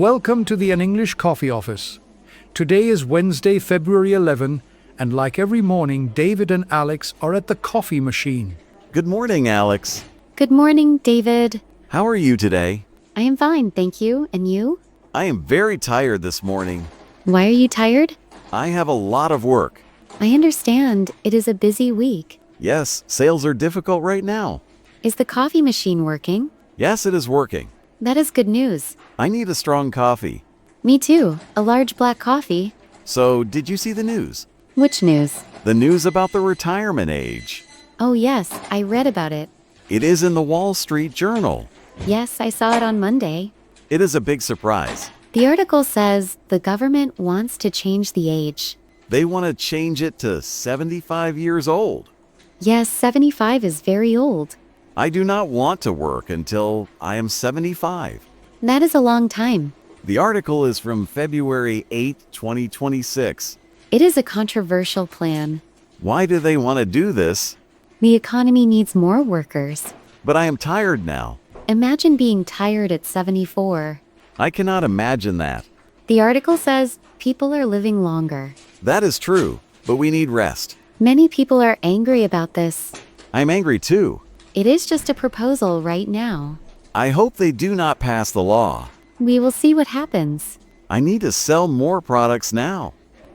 Welcome to the An English Coffee Office. Today is Wednesday, February 11, and like every morning, David and Alex are at the coffee machine. Good morning, Alex. Good morning, David. How are you today? I am fine, thank you. And you? I am very tired this morning. Why are you tired? I have a lot of work. I understand. It is a busy week. Yes, sales are difficult right now. Is the coffee machine working? Yes, it is working. That is good news. I need a strong coffee. Me too. A large black coffee. So, did you see the news? Which news? The news about the retirement age. Oh yes, I read about it. It is in the Wall Street Journal. Yes, I saw it on Monday. It is a big surprise. The article says the government wants to change the age. They want to change it to 75 years old. Yes, 75 is very old. I do not want to work until I am 75. That is a long time. The article is from February 8, 2026. It is a controversial plan. Why do they want to do this? The economy needs more workers. But I am tired now. Imagine being tired at 74. I cannot imagine that. The article says people are living longer. That is true, but we need rest. Many people are angry about this. I am angry too. It is just a proposal right now. I hope they do not pass the law. We will see what happens. I need to sell more products now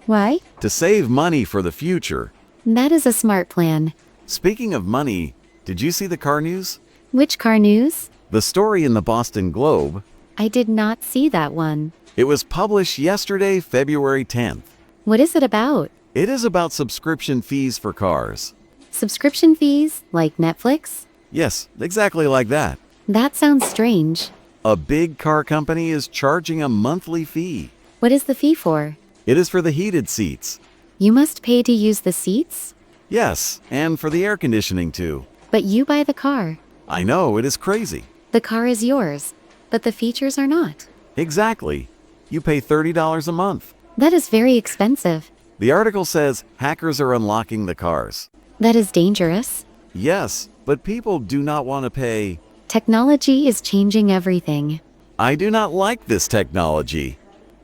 Why? to save money for the future. That is a smart plan. Speaking of money, did you see the car news? Which car news? The story in the Boston Globe. I did not see that one. It was published yesterday, February 10th. What is it about? It is about subscription fees for cars. Subscription fees, like Netflix? Yes, exactly like that. That sounds strange. A big car company is charging a monthly fee. What is the fee for? It is for the heated seats. You must pay to use the seats? Yes, and for the air conditioning too. But you buy the car. I know, it is crazy. The car is yours, but the features are not. Exactly. You pay $30 a month. That is very expensive. The article says hackers are unlocking the cars. That is dangerous. Yes, but people do not want to pay. Technology is changing everything. I do not like this technology.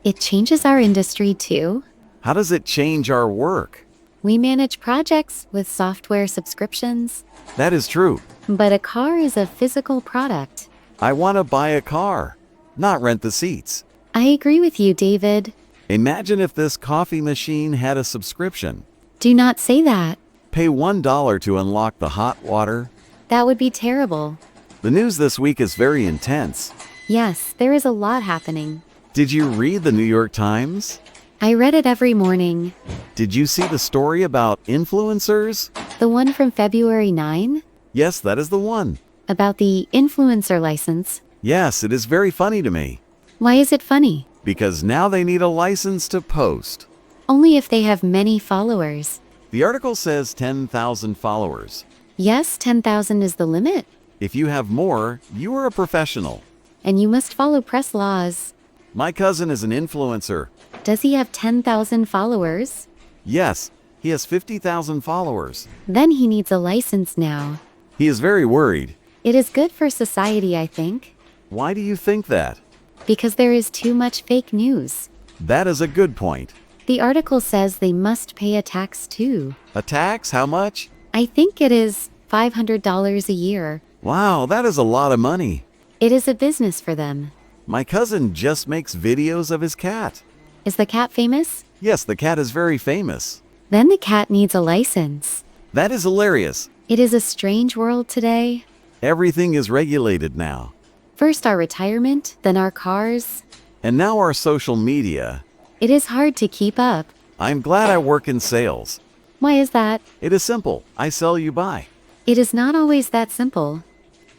It changes our industry too. How does it change our work? We manage projects with software subscriptions. That is true. But a car is a physical product. I want to buy a car, not rent the seats. I agree with you, David. Imagine if this coffee machine had a subscription. Do not say that. Pay $1 to unlock the hot water. That would be terrible. The news this week is very intense. Yes, there is a lot happening. Did you read the New York Times? I read it every morning. Did you see the story about influencers? The one from February 9? Yes, that is the one. About the influencer license. Yes, it is very funny to me. Why is it funny? Because now they need a license to post. Only if they have many followers. The article says 10,000 followers. Yes, 10,000 is the limit. If you have more, you are a professional. And you must follow press laws. My cousin is an influencer. Does he have 10,000 followers? Yes, he has 50,000 followers. Then he needs a license now. He is very worried. It is good for society, I think. Why do you think that? Because there is too much fake news. That is a good point. The article says they must pay a tax too. A tax? How much? I think it is $500 a year. Wow, that is a lot of money. It is a business for them. My cousin just makes videos of his cat. Is the cat famous? Yes, the cat is very famous. Then the cat needs a license. That is hilarious. It is a strange world today. Everything is regulated now. First our retirement, then our cars. And now our social media. It is hard to keep up. I'm glad I work in sales. Why is that? It is simple. I sell, you buy. It is not always that simple.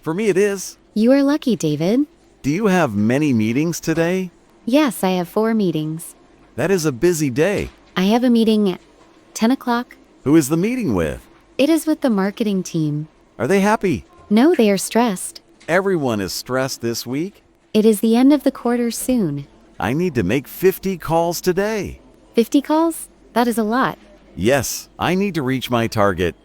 For me it is. You are lucky, David. Do you have many meetings today? Yes, I have 4 meetings. That is a busy day. I have a meeting at 10 o'clock. Who is the meeting with? It is with the marketing team. Are they happy? No, they are stressed. Everyone is stressed this week. It is the end of the quarter soon. I need to make 50 calls today. 50 calls? That is a lot. Yes, I need to reach my target.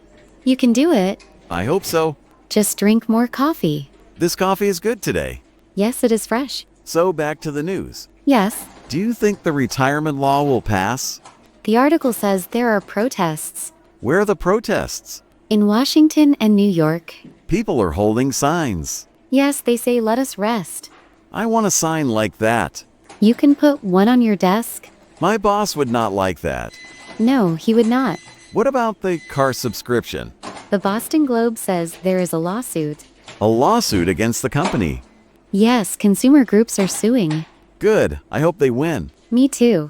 You can do it. I hope so. Just drink more coffee. This coffee is good today. Yes, it is fresh. So back to the news. Yes. Do you think the retirement law will pass? The article says there are protests. Where are the protests? In Washington and New York. People are holding signs. Yes, they say let us rest. I want a sign like that. You can put one on your desk. My boss would not like that. No, he would not. What about the car subscription? The Boston Globe says there is a lawsuit. A lawsuit against the company. Yes, consumer groups are suing. Good. I hope they win. Me too.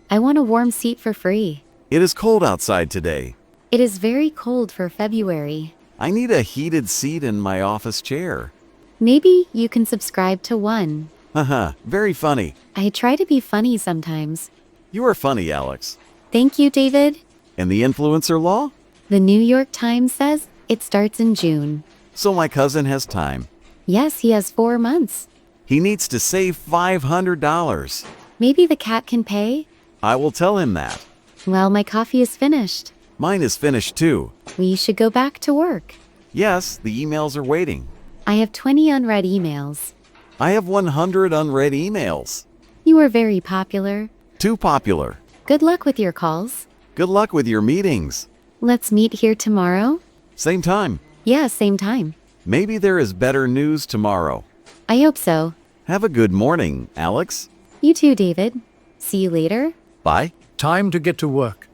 I want a warm seat for free. It is cold outside today. It is very cold for February. I need a heated seat in my office chair. Maybe you can subscribe to one. Haha, very funny. I try to be funny sometimes. You are funny, Alex. Thank you, David. And the influencer law? The New York Times says it starts in June. So my cousin has time. Yes, he has 4 months. He needs to save $500. Maybe the cat can pay? I will tell him that. Well, my coffee is finished. Mine is finished too. We should go back to work. Yes, the emails are waiting. I have 20 unread emails. I have 100 unread emails. You are very popular. Too popular. Good luck with your calls. Good luck with your meetings. Let's meet here tomorrow? Same time. Yeah, same time. Maybe there is better news tomorrow. I hope so. Have a good morning, Alex. You too, David. See you later. Bye. Time to get to work.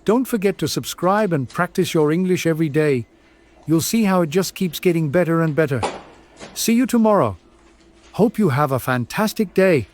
Don't forget to subscribe and practice your English every day. You'll see how it just keeps getting better and better. See you tomorrow. Hope you have a fantastic day.